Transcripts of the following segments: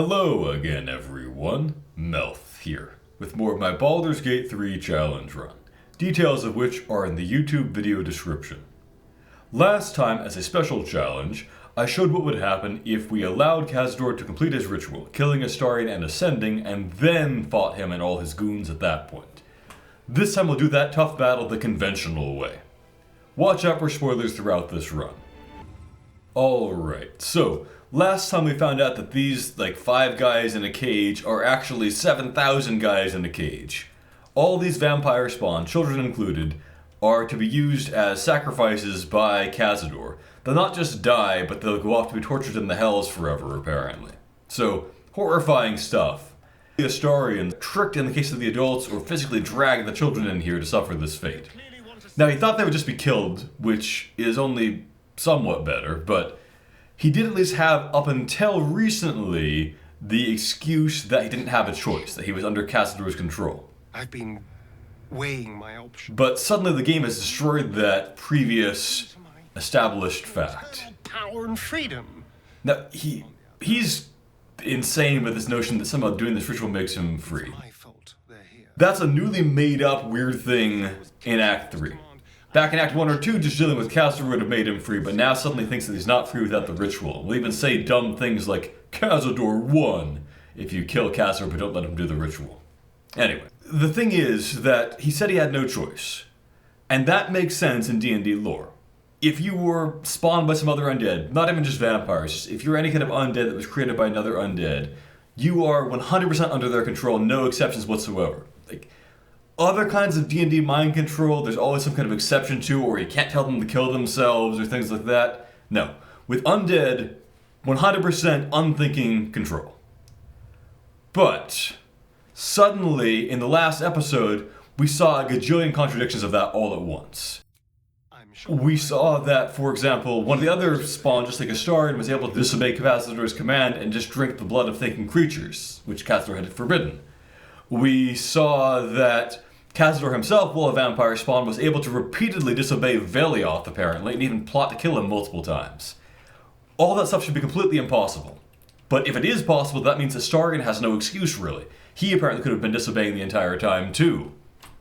Hello again everyone, Melf here, with more of my Baldur's Gate 3 challenge run, details of which are in the YouTube video description. Last time, as a special challenge, I showed what would happen if we allowed Cazador to complete his ritual, killing Astarion and ascending, and then fought him and all his goons at that point. This time we'll do that tough battle the conventional way. Watch out for spoilers throughout this run. Alright, so last time we found out that these 5 guys in a cage are actually 7,000 guys in a cage. All these vampire spawn, children included, are to be used as sacrifices by Cazador. They'll not just die, but they'll go off to be tortured in the hells forever, apparently. So, horrifying stuff. The Astarion tricked in the case of the adults or physically dragged the children in here to suffer this fate. Now he thought they would just be killed, which is only somewhat better, but he did at least have, up until recently, the excuse that he didn't have a choice, that he was under Cazador's control. I've been weighing my options. But suddenly the game has destroyed that previous established fact. Power and freedom. Now, he's insane with this notion that somehow doing this ritual makes him free. My fault they're here. That's a newly made up weird thing in Act 3. Back in Act 1 or 2, just dealing with Cazador would have made him free, but now suddenly thinks that he's not free without the ritual. We'll even say dumb things like, Cazador won, if you kill Cazador but don't let him do the ritual. Anyway, the thing is that he said he had no choice. And that makes sense in D&D lore. If you were spawned by some other undead, not even just vampires, if you're any kind of undead that was created by another undead, you are 100% under their control, no exceptions whatsoever. Other kinds of D&D mind control, there's always some kind of exception to, or you can't tell them to kill themselves or things like that. No. With undead, 100% unthinking control. But suddenly, in the last episode, we saw a gajillion contradictions of that all at once. We saw that, for example, one of the other spawn, just like Astarion, was able to disobey Cazador's command and just drink the blood of thinking creatures, which Cazador had forbidden. We saw that Cazador himself, while a vampire spawn, was able to repeatedly disobey Velioth, apparently, and even plot to kill him multiple times. All that stuff should be completely impossible. But if it is possible, that means Astarion has no excuse, really. He apparently could have been disobeying the entire time, too.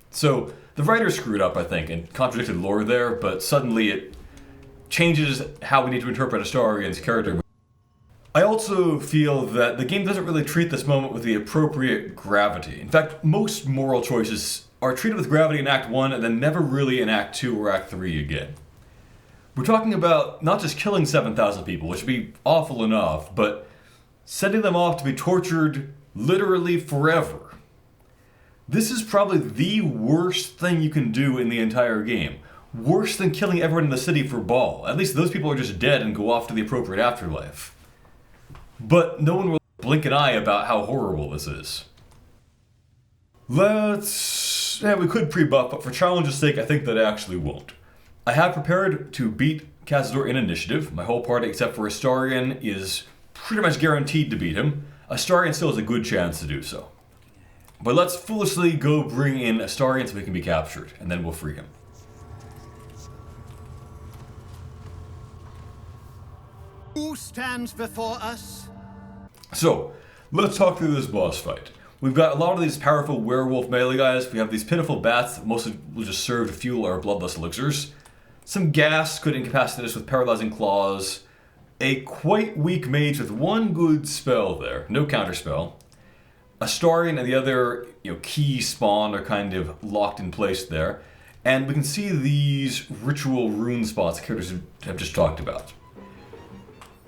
So, the writer screwed up, I think, and contradicted lore there, but suddenly it changes how we need to interpret Astarion's character. I also feel that the game doesn't really treat this moment with the appropriate gravity. In fact, most moral choices are treated with gravity in Act 1 and then never really in Act 2 or Act 3 again. We're talking about not just killing 7,000 people, which would be awful enough, but sending them off to be tortured literally forever. This is probably the worst thing you can do in the entire game. Worse than killing everyone in the city for Baal. At least those people are just dead and go off to the appropriate afterlife. But no one will blink an eye about how horrible this is. We could pre-buff, but for challenge's sake, I think that I actually won't. I have prepared to beat Cazador in initiative. My whole party, except for Astarion, is pretty much guaranteed to beat him. Astarion still has a good chance to do so. But let's foolishly go bring in Astarion so he can be captured, and then we'll free him. Who stands before us? So, let's talk through this boss fight. We've got a lot of these powerful werewolf melee guys. We have these pitiful bats that mostly will just serve to fuel our bloodless elixirs. Some gas could incapacitate us with paralyzing claws. A quite weak mage with one good spell there, no counterspell. Astarion and the other key spawn are kind of locked in place there. And we can see these ritual rune spots the characters have just talked about.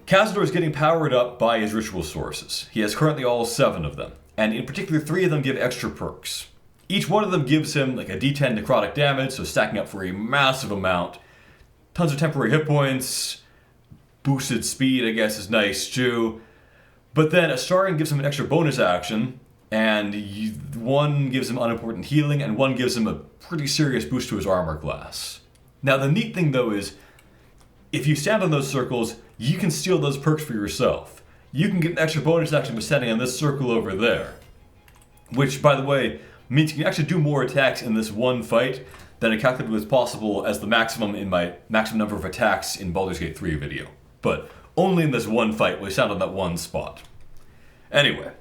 Cazador is getting powered up by his ritual sources. He has currently all 7 of them. And in particular, 3 of them give extra perks. Each one of them gives him a d10 necrotic damage, so stacking up for a massive amount. Tons of temporary hit points. Boosted speed, I guess, is nice too. But then Astarion gives him an extra bonus action, and one gives him unimportant healing, and one gives him a pretty serious boost to his armor class. Now the neat thing though is, if you stand on those circles, you can steal those perks for yourself. You can get an extra bonus action by standing on this circle over there. Which, by the way, means you can actually do more attacks in this one fight than I calculated was possible as the maximum in my maximum number of attacks in Baldur's Gate 3 video. But only in this one fight will you stand on that one spot. Anyway,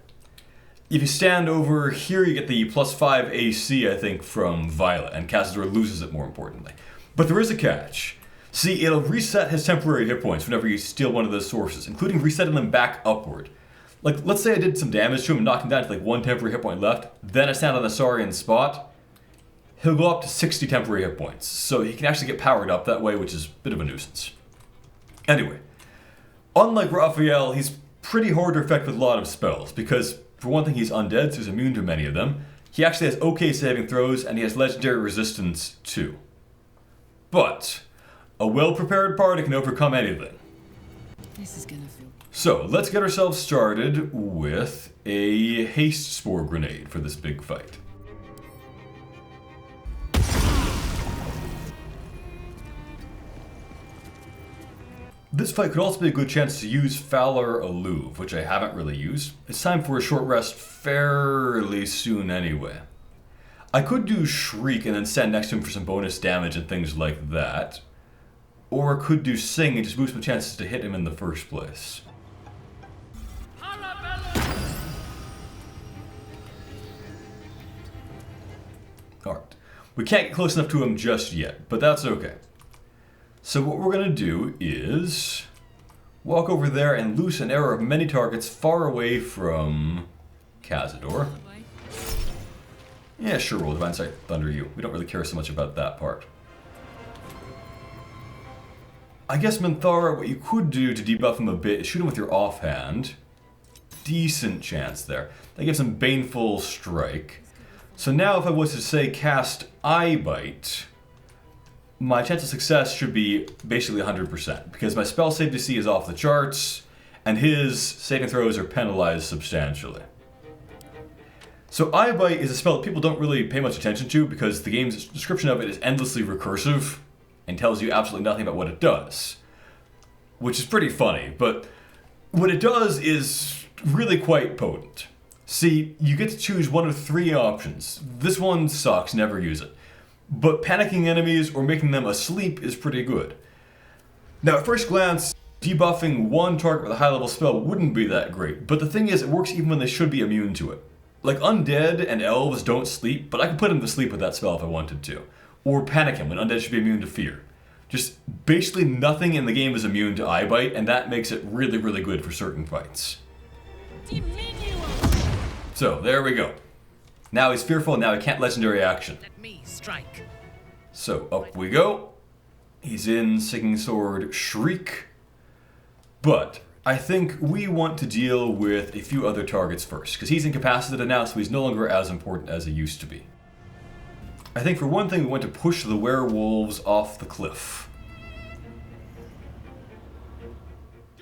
if you stand over here, you get the +5 AC, I think, from Violet, and Cazador loses it more importantly. But there is a catch. See, it'll reset his temporary hit points whenever you steal one of those sources, including resetting them back upward. Like, let's say I did some damage to him and knocked him down to like 1 temporary hit point left, then I stand on the Astarion spot, he'll go up to 60 temporary hit points. So he can actually get powered up that way, which is a bit of a nuisance. Anyway, unlike Raphael, he's pretty hard to affect with a lot of spells, because for one thing he's undead, so he's immune to many of them. He actually has okay saving throws, and he has legendary resistance too. But a well-prepared party can overcome anything. This is gonna feel... So, let's get ourselves started with a haste spore grenade for this big fight. This fight could also be a good chance to use Fowler Alluve, which I haven't really used. It's time for a short rest fairly soon anyway. I could do Shriek and then stand next to him for some bonus damage and things like that. Or I could do Sing and just boost my chances to hit him in the first place. Alright. We can't get close enough to him just yet, but that's okay. So what we're going to do is walk over there and loose an arrow of many targets far away from Cazador. Yeah, sure, we'll Divine Sight Thunder you. We don't really care so much about that part. I guess, Minthara, what you could do to debuff him a bit is shoot him with your offhand. Decent chance there. That gives him Baneful Strike. So now if I was to say cast Eye Bite, my chance of success should be basically 100%, because my spell save DC is off the charts, and his saving throws are penalized substantially. So Eye Bite is a spell that people don't really pay much attention to, because the game's description of it is endlessly recursive, and tells you absolutely nothing about what it does. Which is pretty funny, but what it does is really quite potent. See, you get to choose one of 3 options. This one sucks, never use it. But panicking enemies or making them asleep is pretty good. Now at first glance, debuffing one target with a high level spell wouldn't be that great, but the thing is it works even when they should be immune to it. Like undead and elves don't sleep, but I could put them to sleep with that spell if I wanted to. Or panic him when undead should be immune to fear. Just basically nothing in the game is immune to Eye Bite, and that makes it really, really good for certain fights. So, there we go. Now he's fearful, and now he can't legendary action. Let me strike. So, up we go. He's in Singing Sword Shriek. But I think we want to deal with a few other targets first, because he's incapacitated now, so he's no longer as important as he used to be. I think for one thing, we want to push the werewolves off the cliff.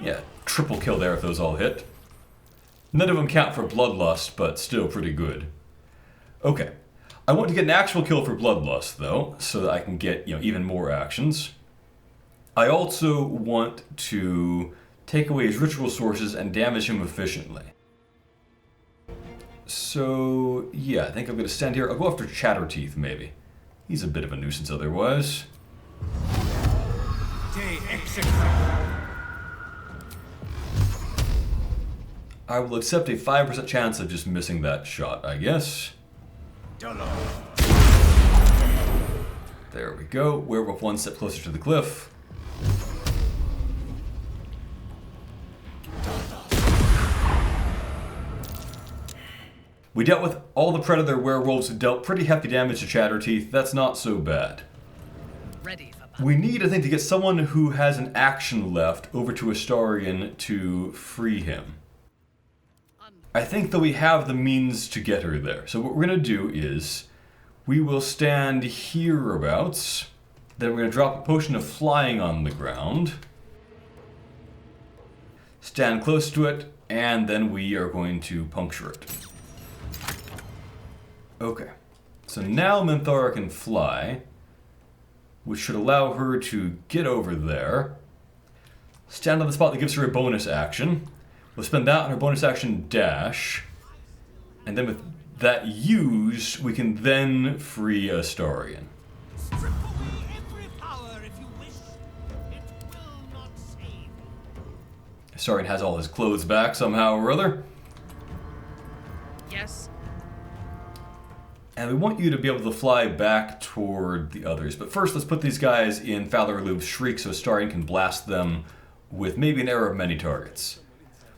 Yeah, triple kill there if those all hit. None of them count for Bloodlust, but still pretty good. Okay, I want to get an actual kill for Bloodlust, though, so that I can get, even more actions. I also want to take away his ritual sources and damage him efficiently. So, yeah, I think I'm going to stand here. I'll go after Chatterteeth, maybe. He's a bit of a nuisance otherwise. I will accept a 5% chance of just missing that shot, I guess. There we go. Werewolf one step closer to the cliff. We dealt with all the Predator werewolves who dealt pretty hefty damage to Chatterteeth. That's not so bad. Ready for We need, I think, to get someone who has an action left over to Astarion to free him. I think that we have the means to get her there. So what we're going to do is we will stand hereabouts. Then we're going to drop a potion of flying on the ground. Stand close to it, and then we are going to puncture it. Okay, so now Minthara can fly, which should allow her to get over there. Stand on the spot that gives her a bonus action. We'll spend that on her bonus action dash. And then with that used, we can then free Astarion. Strip away every power if you wish. It will not save. Astarion has all his clothes back somehow or other. guess. And we want you to be able to fly back toward the others. But first, let's put these guys in Falorloob's Shriek so Astarion can blast them with maybe an arrow of many targets.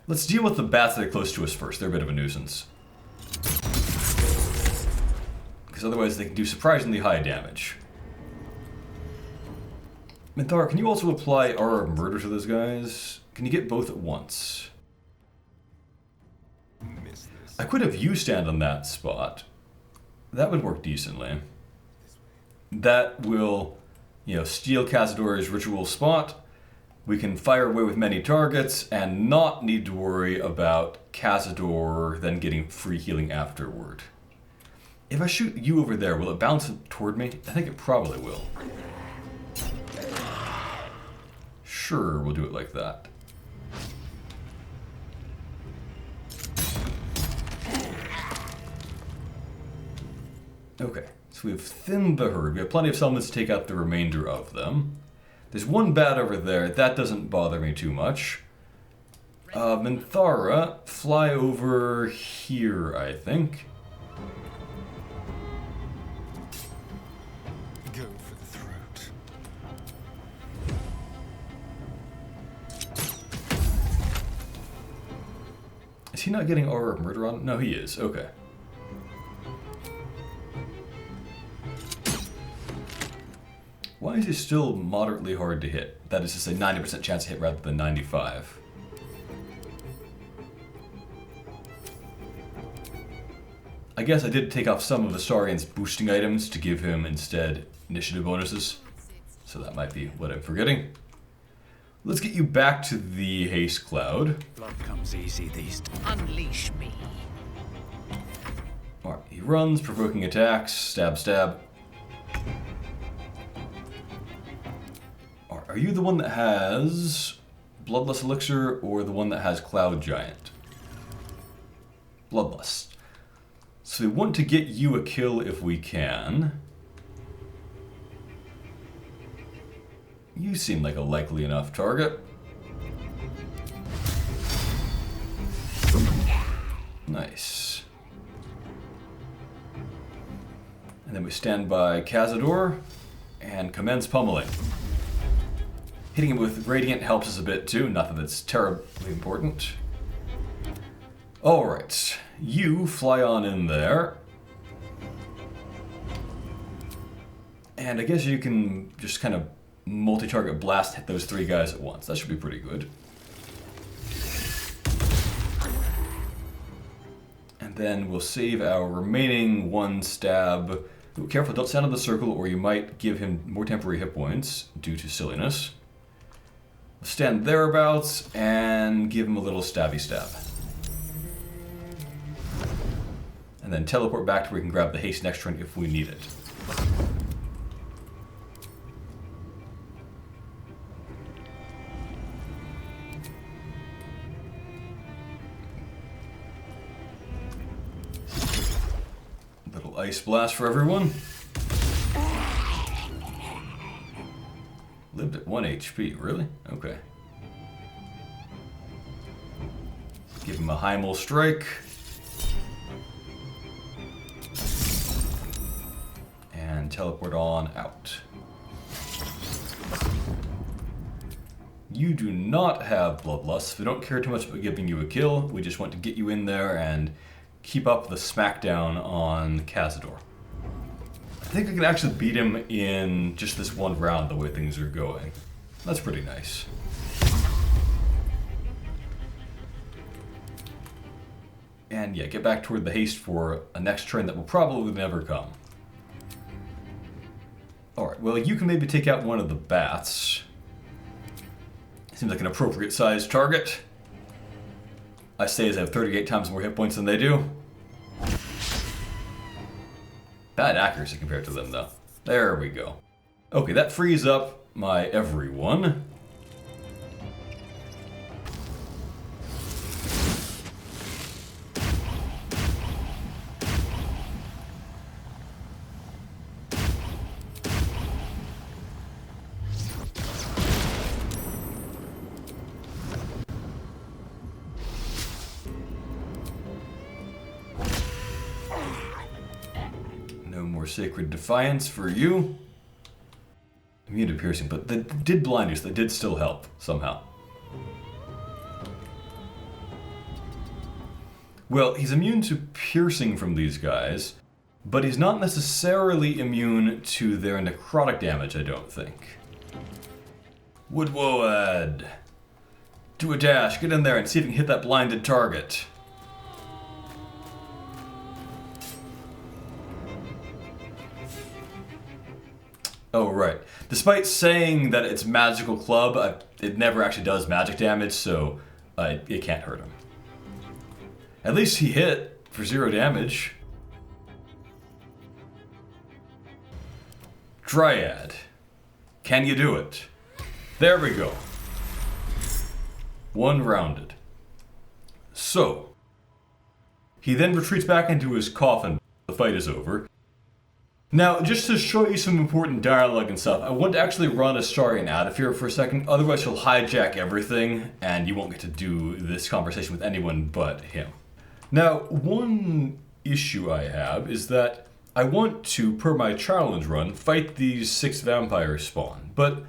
Let's deal with the bats that are close to us first. They're a bit of a nuisance. Because otherwise they can do surprisingly high damage. Minthara, can you also apply Aura of Murder to those guys? Can you get both at once? I could have you stand on that spot. That would work decently. That will, steal Cazador's ritual spot. We can fire away with many targets and not need to worry about Cazador then getting free healing afterward. If I shoot you over there, will it bounce toward me? I think it probably will. Sure, we'll do it like that. Okay, so we've thinned the herd. We have plenty of summons to take out the remainder of them. There's one bat over there. That doesn't bother me too much. Minthara, fly over here, I think. Go for the throat. Is he not getting Aura of Murder on? No, he is. Okay. Why is he still moderately hard to hit? That is to say 90% chance to hit rather than 95. I guess I did take off some of Astarion's boosting items to give him instead initiative bonuses. So that might be what I'm forgetting. Let's get you back to the haste cloud. Blood comes easy these days. Unleash me. Alright, he runs, provoking attacks, stab, stab. Are you the one that has Bloodlust Elixir or the one that has Cloud Giant? Bloodlust. So we want to get you a kill if we can. You seem like a likely enough target. Nice. And then we stand by Cazador and commence pummeling. Hitting him with Radiant helps us a bit too, not that it's terribly important. Alright, you fly on in there. And I guess you can just kind of multi-target blast hit those three guys at once. That should be pretty good. And then we'll save our remaining one stab. Ooh, careful, don't stand on the circle or you might give him more temporary hit points due to silliness. Stand thereabouts and give him a little stabby stab. And then teleport back to where we can grab the haste next turn if we need it. Little ice blast for everyone. Lived at 1 HP, really? Okay. Give him a Heimel strike. And teleport on out. You do not have Bloodlust. We don't care too much about giving you a kill. We just want to get you in there and keep up the smackdown on Cazador. I think I can actually beat him in just this one round the way things are going. That's pretty nice. And yeah, get back toward the haste for a next turn that will probably never come. Alright, well you can maybe take out one of the bats. Seems like an appropriate sized target. I say as I have 38 times more hit points than they do. Bad accuracy compared to them, though. There we go. Okay, that frees up my everyone. No more Sacred Defiance for you. Immune to piercing, but that did blind you, so that did still help, somehow. Well, he's immune to piercing from these guys, but he's not necessarily immune to their necrotic damage, I don't think. Woodwoad! Do a dash, get in there and see if you can hit that blinded target. Oh, right. Despite saying that it's magical club, it never actually does magic damage, so it can't hurt him. At least he hit for 0 damage. Dryad. Can you do it? There we go. 1 rounded. So, he then retreats back into his coffin. The fight is over. Now, just to show you some important dialogue and stuff, I want to actually run Astarion out of here for a second, otherwise he'll hijack everything, and you won't get to do this conversation with anyone but him. Now, one issue I have is that I want to, per my challenge run, fight these 6 vampires spawn, but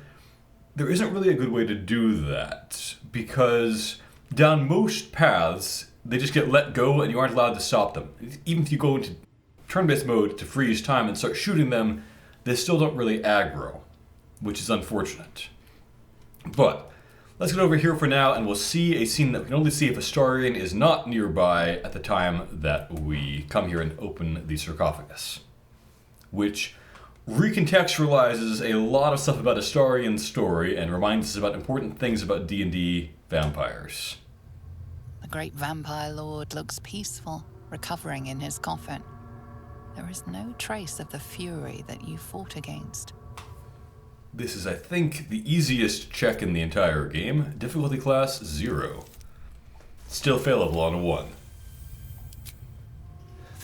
there isn't really a good way to do that, because down most paths, they just get let go and you aren't allowed to stop them. Even if you go into turn-based mode to freeze time and start shooting them, they still don't really aggro, which is unfortunate. But let's get over here for now and we'll see a scene that we can only see if Astarion is not nearby at the time that we come here and open the sarcophagus, which recontextualizes a lot of stuff about Astarion's story and reminds us about important things about D&D vampires. The great vampire lord looks peaceful, recovering in his coffin. There is no trace of the fury that you fought against. This is, I think, the easiest check in the entire game. Difficulty class 0. Still failable on a 1.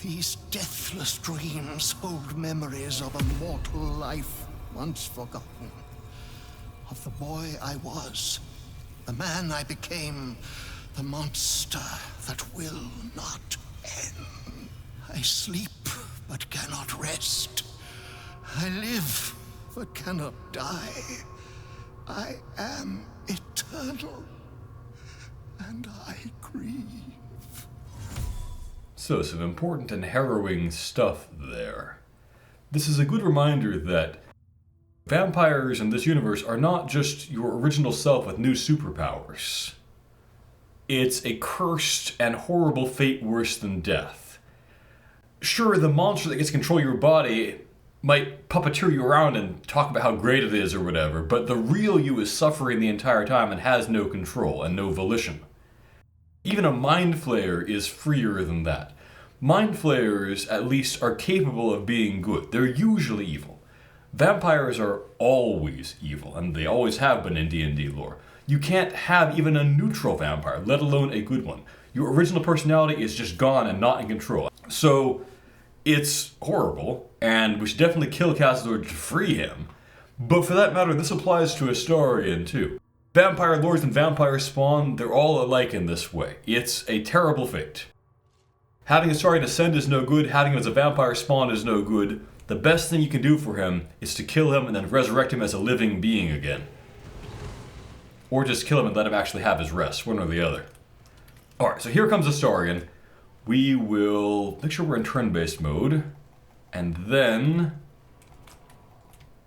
These deathless dreams hold memories of a mortal life once forgotten. Of the boy I was, the man I became, the monster that will not end. I sleep but cannot rest. I live but cannot die. I am eternal, and I grieve. So, some important and harrowing stuff there. This is a good reminder that vampires in this universe are not just your original self with new superpowers. It's a cursed and horrible fate worse than death. Sure, the monster that gets to control your body might puppeteer you around and talk about how great it is or whatever, but the real you is suffering the entire time and has no control and no volition. Even a mind flayer is freer than that. Mind flayers, at least, are capable of being good. They're usually evil. Vampires are always evil, and they always have been in D&D lore. You can't have even a neutral vampire, let alone a good one. Your original personality is just gone and not in control. So, it's horrible, and we should definitely kill Cazador to free him. But for that matter, this applies to Astarion too. Vampire lords and vampire spawn, they're all alike in this way. It's a terrible fate. Having Astarion ascend is no good, having him as a vampire spawn is no good. The best thing you can do for him is to kill him and then resurrect him as a living being again. Or just kill him and let him actually have his rest, one or the other. Alright, so here comes Astarion. We will make sure we're in turn-based mode, and then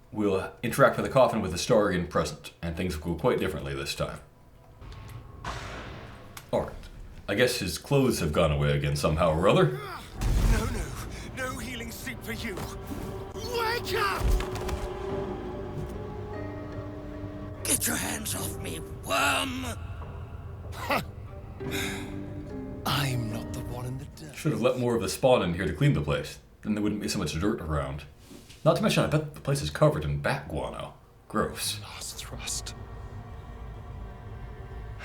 we'll interact with the coffin with Astarion present, and things will go quite differently this time. Alright, I guess his clothes have gone away again somehow or other. No healing sleep for you. Wake up! Get your hands off me, worm! I'm not the one in the dirt. Should have let more of the spawn in here to clean the place. Then there wouldn't be so much dirt around. Not to mention, I bet the place is covered in bat guano. Gross. Last thrust.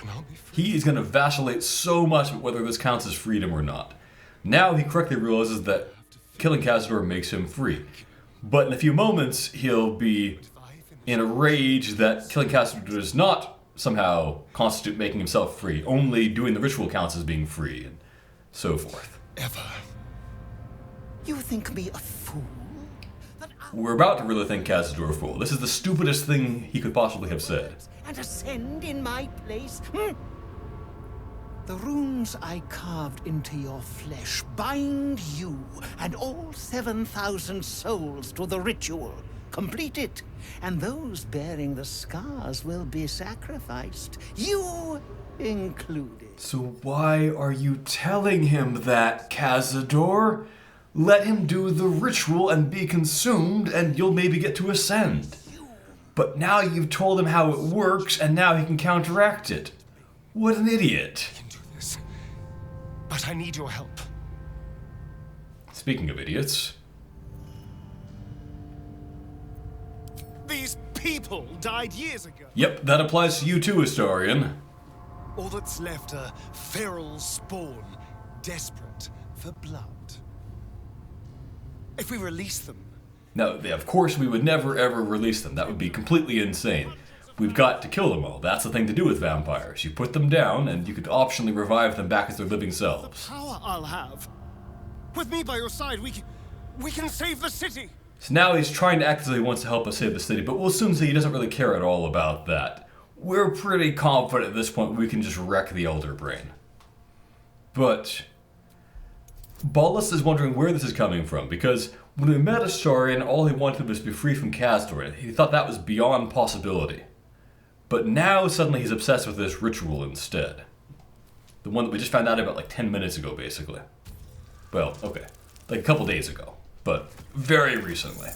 And I'll be free. He is going to vacillate so much about whether this counts as freedom or not. Now he correctly realizes that killing Cazador makes him free. But in a few moments, he'll be in a rage that killing Cazador does not somehow constitute making himself free. Only doing the ritual counts as being free, and so forth. Ever. You think me a fool? we're about to really think Cazador a fool. This is the stupidest thing he could possibly have said. And ascend in my place? The runes I carved into your flesh bind you and all 7,000 souls to the ritual. Complete it, and those bearing the scars will be sacrificed, you included. So why are you telling him that, Cazador? Let him do the ritual and be consumed, and you'll maybe get to ascend. But now you've told him how it works, and now he can counteract it. What an idiot. I can do this. But I need your help. Speaking of idiots. These people died years ago. Yep, that applies to you too, Astarion. All that's left are feral spawn, desperate for blood. If we release them... No, of course we would never ever release them. That would be completely insane. We've got to kill them all. That's the thing to do with vampires. You put them down, and you could optionally revive them back as their living selves. Power I'll have. With me by your side, we can save the city. So now he's trying to act as though he wants to help us save the city, but we'll soon see he doesn't really care at all about that. We're pretty confident at this point we can just wreck the Elder Brain. But Baldur is wondering where this is coming from, because when we met Astarion, all he wanted was to be free from Cazador. He thought that was beyond possibility. But now suddenly he's obsessed with this ritual instead. The one that we just found out about like 10 minutes ago, basically. Well, okay, like a couple days ago, but very recently.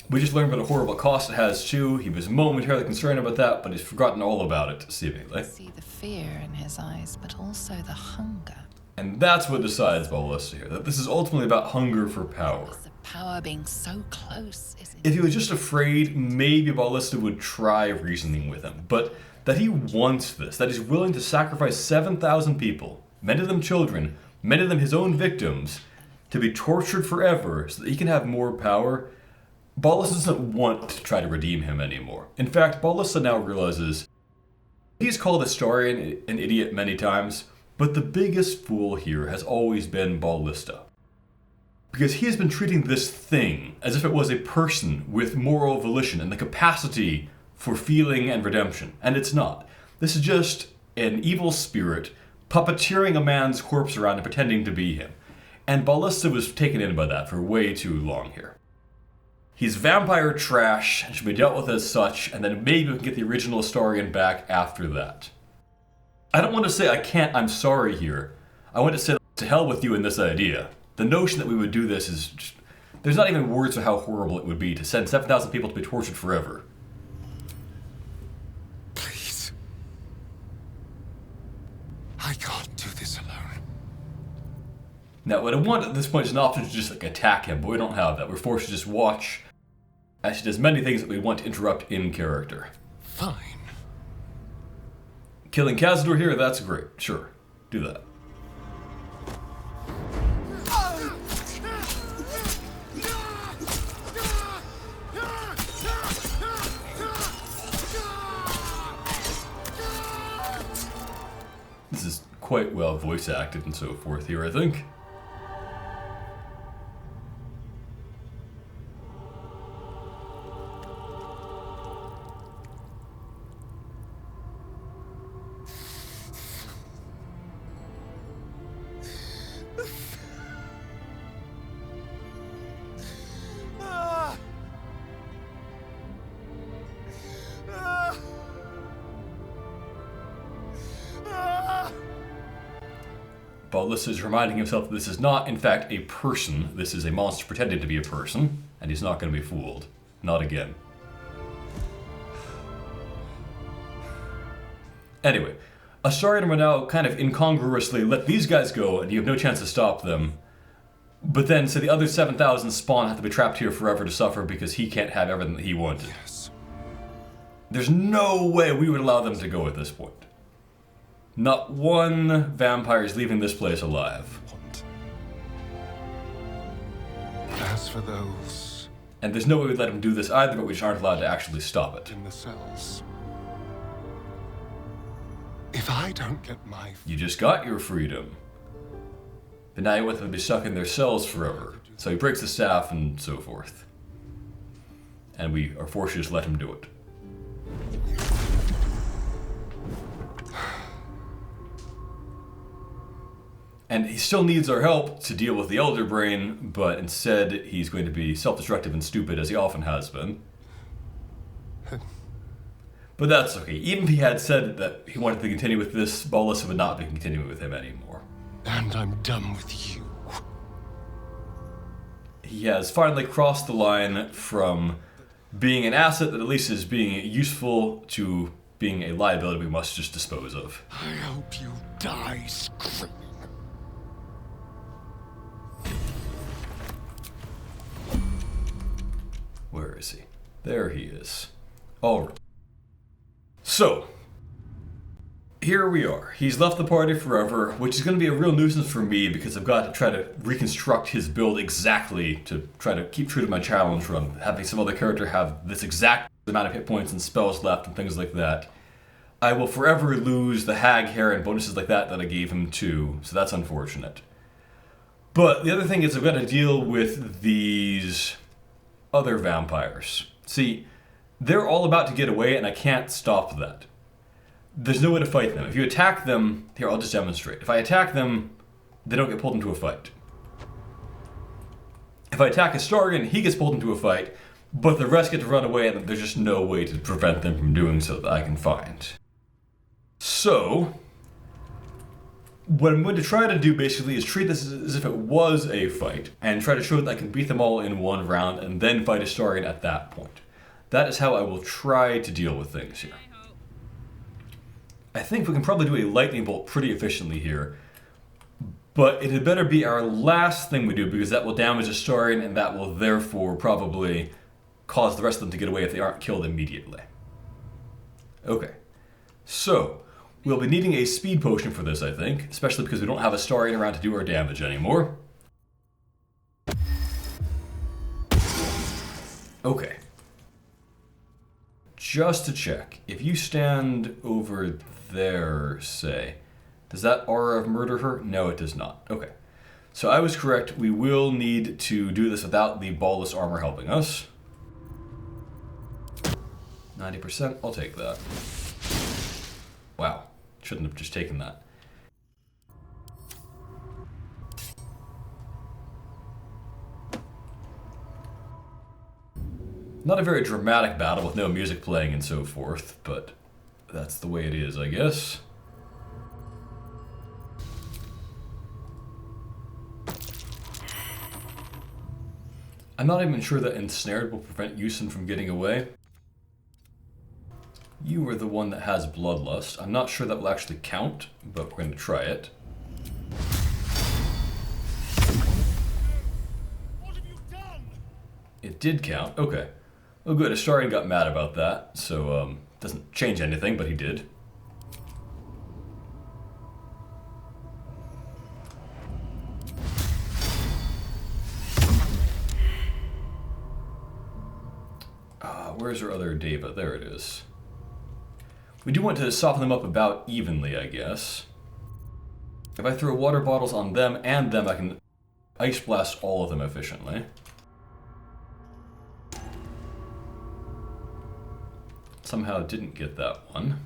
We just learned what a horrible cost it has too. He was momentarily concerned about that, but he's forgotten all about it, seemingly. See the fear in his eyes, but also the hunger. And that's what decides Baldur here, that this is ultimately about hunger for power. Is the power being so close? Is it? If he was just afraid, maybe Baldur would try reasoning with him, but that he wants this, that he's willing to sacrifice 7,000 people, many of them children, many of them his own victims, to be tortured forever so that he can have more power. Baldur doesn't want to try to redeem him anymore. In fact, Baldur now realizes he's called Astarion an idiot many times, but the biggest fool here has always been Baldur. Because he has been treating this thing as if it was a person with moral volition and the capacity for feeling and redemption, and it's not. This is just an evil spirit puppeteering a man's corpse around and pretending to be him. And Baldur was taken in by that for way too long here. He's vampire trash and should be dealt with as such, and then maybe we can get the original Astarion back after that. I don't want to say I'm sorry here. I want to say to hell with you in this idea. The notion that we would do this is just, there's not even words for how horrible it would be to send 7,000 people to be tortured forever. Please. I can't do this alone. Now, what I want at this point is an option to just attack him, but we don't have that. We're forced to just watch as she does many things that we want to interrupt in character. Fine. Killing Cazador here, that's great. Sure, do that. This is quite well voice acted and so forth here, I think. Baldur is reminding himself that this is not, in fact, a person. This is a monster pretending to be a person, and he's not going to be fooled. Not again. Anyway, Astarion will now kind of incongruously let these guys go, and you have no chance to stop them. But then, so the other 7,000 spawn have to be trapped here forever to suffer because he can't have everything that he wanted. Yes. There's no way we would allow them to go at this point. Not one vampire is leaving this place alive. As for those And there's no way we'd let him do this either, but we just aren't allowed to actually stop it. in the cells, if I don't get my... You just got your freedom. But now he wants them to be stuck in their cells forever. So he breaks the staff and so forth. And we are forced to just let him do it. And he still needs our help to deal with the Elder Brain, but instead he's going to be self-destructive and stupid, as he often has been. But that's okay. Even if he had said that he wanted to continue with this, Baldur would not be continuing with him anymore. And I'm done with you. He has finally crossed the line from being an asset that at least is being useful to being a liability we must just dispose of. I hope you die screaming. Where is he? There he is. Alright. So, here we are. He's left the party forever, which is going to be a real nuisance for me because I've got to try to reconstruct his build exactly to try to keep true to my challenge run, having some other character have this exact amount of hit points and spells left and things like that. I will forever lose the hag hair and bonuses like that I gave him too, so that's unfortunate. But the other thing is I've got to deal with these other vampires. See, they're all about to get away and I can't stop that. There's no way to fight them. If you attack them, here, I'll just demonstrate. If I attack them, they don't get pulled into a fight. If I attack Astarion, he gets pulled into a fight, but the rest get to run away and there's just no way to prevent them from doing so that I can find. So, what I'm going to try to do basically is treat this as if it was a fight, and try to show that I can beat them all in one round and then fight Astarion at that point. That is how I will try to deal with things here. I think we can probably do a lightning bolt pretty efficiently here, but it had better be our last thing we do because that will damage Astarion and that will therefore probably cause the rest of them to get away if they aren't killed immediately. Okay, so we'll be needing a speed potion for this, I think, especially because we don't have Astarion around to do our damage anymore. Okay. Just to check, if you stand over there, say, does that aura of murder her? No, it does not. Okay. So I was correct. We will need to do this without the ballless armor helping us. 90%, I'll take that. Wow. Shouldn't have just taken that. Not a very dramatic battle with no music playing and so forth, but that's the way it is, I guess. I'm not even sure that Ensnared will prevent Yusin from getting away. You are the one that has Bloodlust. I'm not sure that will actually count, but we're going to try it. What have you done? It did count. Okay. Oh good, Astarion got mad about that, so doesn't change anything, but he did. Where's our other Deva? There it is. We do want to soften them up about evenly, I guess. If I throw water bottles on them and them, I can ice blast all of them efficiently. Somehow didn't get that one.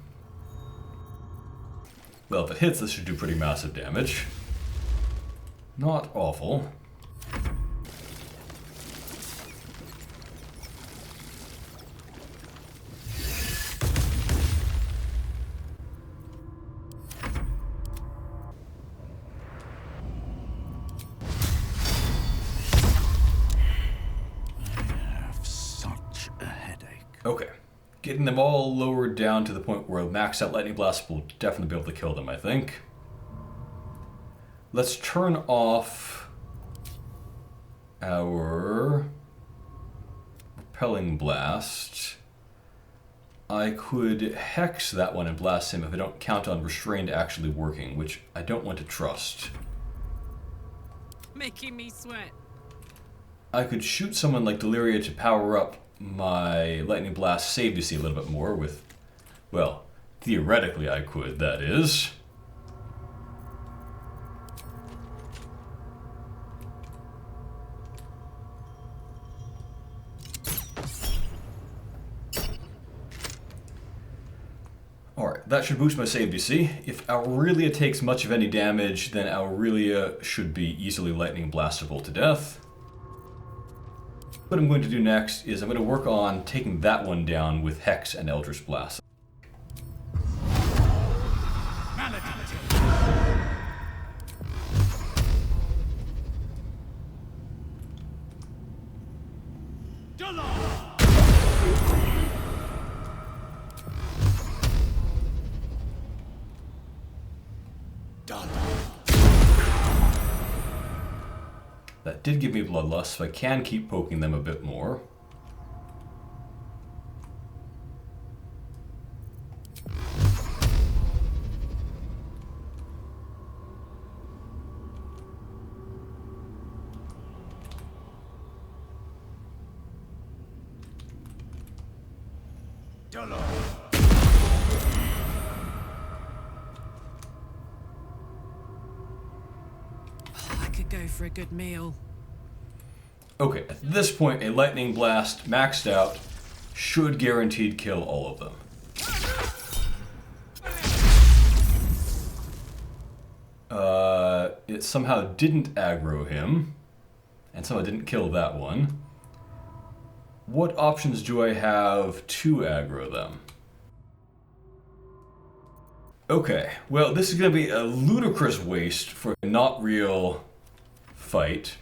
Well, if it hits, this should do pretty massive damage. Not awful. Okay, getting them all lowered down to the point where maxed out Lightning Blast will definitely be able to kill them, I think. Let's turn off our Repelling Blast. I could Hex that one and blast him if I don't count on Restrained actually working, which I don't want to trust. Making me sweat. I could shoot someone like Deliria to power up my Lightning Blast save DC a little bit more with, well, theoretically I could, that is. that should boost my save DC. If Aurelia takes much of any damage, then Aurelia should be easily lightning blastable to death. What I'm going to do next is I'm going to work on taking that one down with Hex and Eldritch Blast. That did give me Bloodlust, so I can keep poking them a bit more. I could go for a good meal. Okay, at this point, a Lightning Blast maxed out should guaranteed kill all of them. It somehow didn't aggro him, and somehow didn't kill that one. What options do I have to aggro them? Okay, well, this is going to be a ludicrous waste for a not real fight.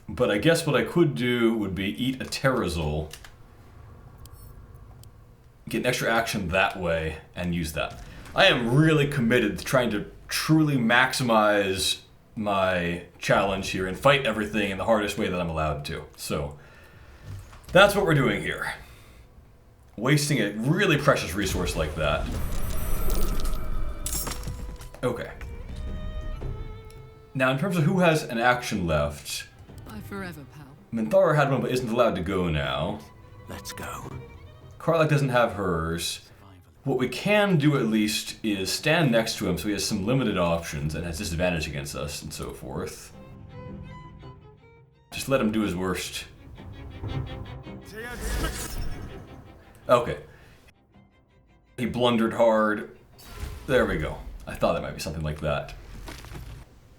But I guess what I could do would be eat a Terrazol, get an extra action that way, and use that. I am really committed to trying to truly maximize my challenge here and fight everything in the hardest way that I'm allowed to. So, that's what we're doing here. Wasting a really precious resource like that. Okay. Now, in terms of who has an action left, Bye forever, pal. Minthara had one but isn't allowed to go now. Let's go. Karlach doesn't have hers. What we can do at least is stand next to him so he has some limited options and has disadvantage against us and so forth. Just let him do his worst. Okay. He blundered hard. There we go. I thought that might be something like that.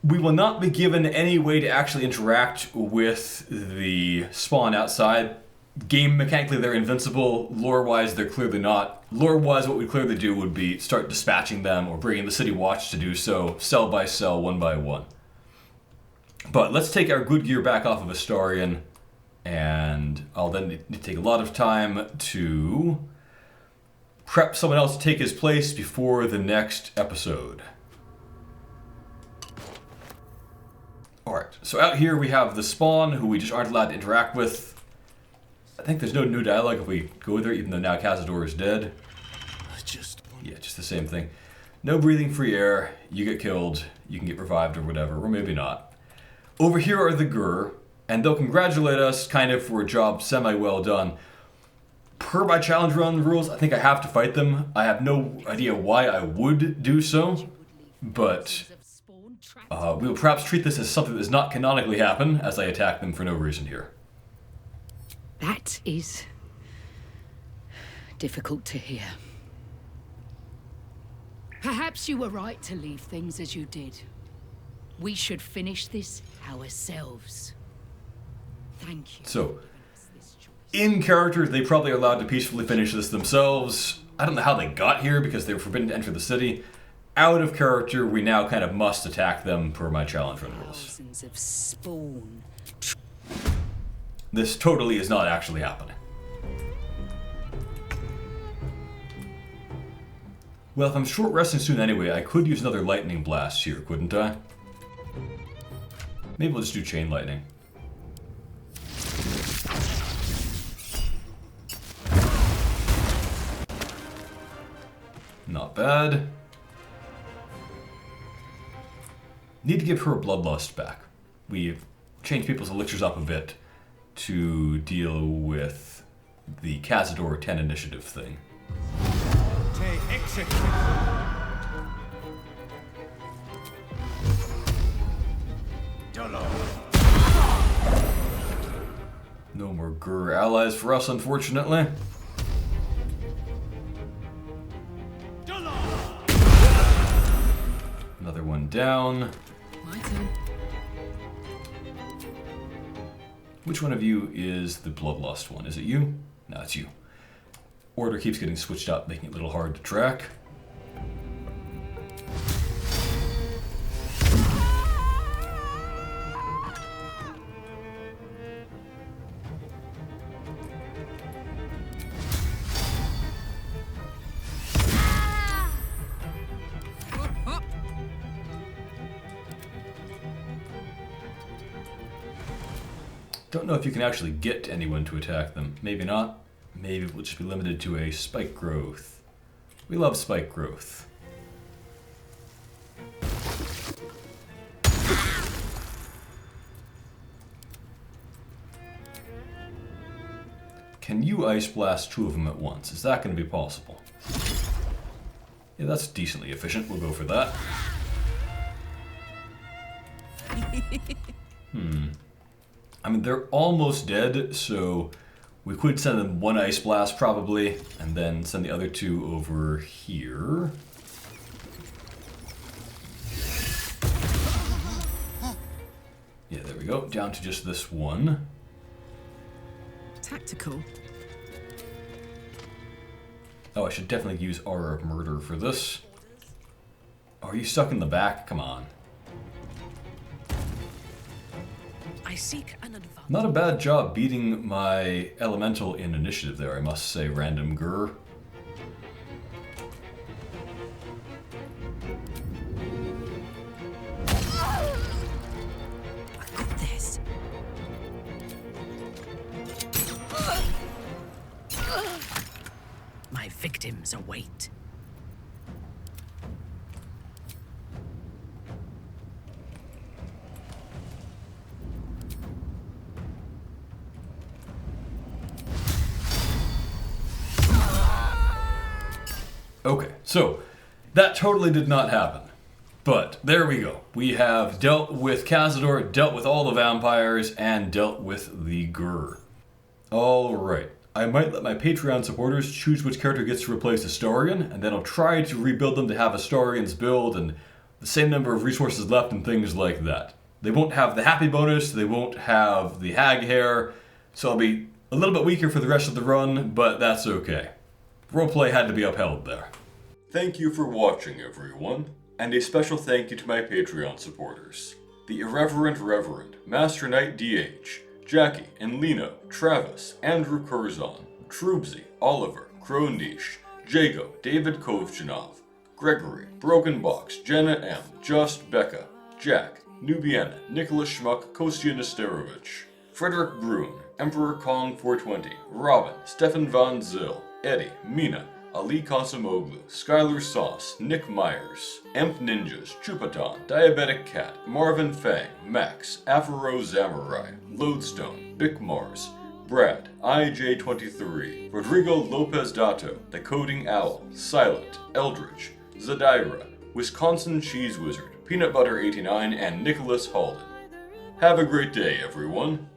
We will not be given any way to actually interact with the spawn outside. Game mechanically, they're invincible. Lore-wise, they're clearly not. Lore-wise, what we'd clearly do would be start dispatching them or bringing the City Watch to do so, cell by cell, one by one. But let's take our good gear back off of Astarion, and I'll then need to take a lot of time to prep someone else to take his place before the next episode. Alright, so out here we have the spawn, who we just aren't allowed to interact with. I think there's no new dialogue if we go there, even though now Cazador is dead. Yeah, just the same thing. No breathing free air, you get killed, you can get revived or whatever, or maybe not. Over here are the Gur, and they'll congratulate us kind of for a job semi-well done. Per my challenge run rules, I think I have to fight them. I have no idea why I would do so, but we'll perhaps treat this as something that does not canonically happen as I attack them for no reason here. That is difficult to hear. Perhaps you were right to leave things as you did. We should finish this ourselves. Thank you. So, in character, they probably are allowed to peacefully finish this themselves. I don't know how they got here because they were forbidden to enter the city. Out of character, we now kind of must attack them per my challenge run rules. Thousands of spawn. This totally is not actually happening. Well, if I'm short resting soon anyway, I could use another lightning blast here, couldn't I? Maybe we'll just do chain lightning. Not bad. Need to give her a bloodlust back. We've changed people's elixirs up a bit to deal with the Cazador 10 initiative thing. No more Gur allies for us, unfortunately. down. My turn. Which one of you is the bloodlust one? Is it you? No, it's you. Order keeps getting switched up, making it a little hard to track. Don't know if you can actually get anyone to attack them. Maybe not. Maybe it will just be limited to a spike growth. We love spike growth. Can you ice blast two of them at once? Is that going to be possible? Yeah, that's decently efficient. We'll go for that. I mean, they're almost dead, so we could send them one ice blast probably, and then send the other two over here. Yeah, there we go. Down to just this one. Tactical. Oh, I should definitely use Aura of Murder for this. Oh, are you stuck in the back? Come on. I seek an advantage. Not a bad job beating my elemental in initiative there, I must say, random Gur. I got this. My victims await. Okay, so that totally did not happen. But there we go. We have dealt with Cazador, dealt with all the vampires, and dealt with the Gur. Alright, I might let my Patreon supporters choose which character gets to replace Astarion, and then I'll try to rebuild them to have Astarion's build and the same number of resources left and things like that. They won't have the happy bonus, they won't have the hag hair, so I'll be a little bit weaker for the rest of the run, but that's okay. Roleplay had to be upheld there. Thank you for watching, everyone, and a special thank you to my Patreon supporters. The Irreverent Reverend, Master Knight DH, Jackie and Lino, Travis, Andrew Curzon, Trubsy, Oliver, Kronish, Jago, David Kovchanov, Gregory, Broken Box, Jenna M, Just Becca, Jack, Nubiana, Nicholas Schmuck, Kostya Nesterovich, Frederick Brun, Emperor Kong 420, Robin, Stefan Von Zill, Eddie, Mina, Ali Consamoglu, Skylar Sauce, Nick Myers, Emp Ninjas, Chupaton, Diabetic Cat, Marvin Fang, Max, Afro Zamurai, Lodestone, Bic Mars, Brad, IJ23, Rodrigo Lopez Dato, The Coding Owl, Silent, Eldridge, Zadira, Wisconsin Cheese Wizard, Peanut Butter 89, and Nicholas Halden. Have a great day, everyone.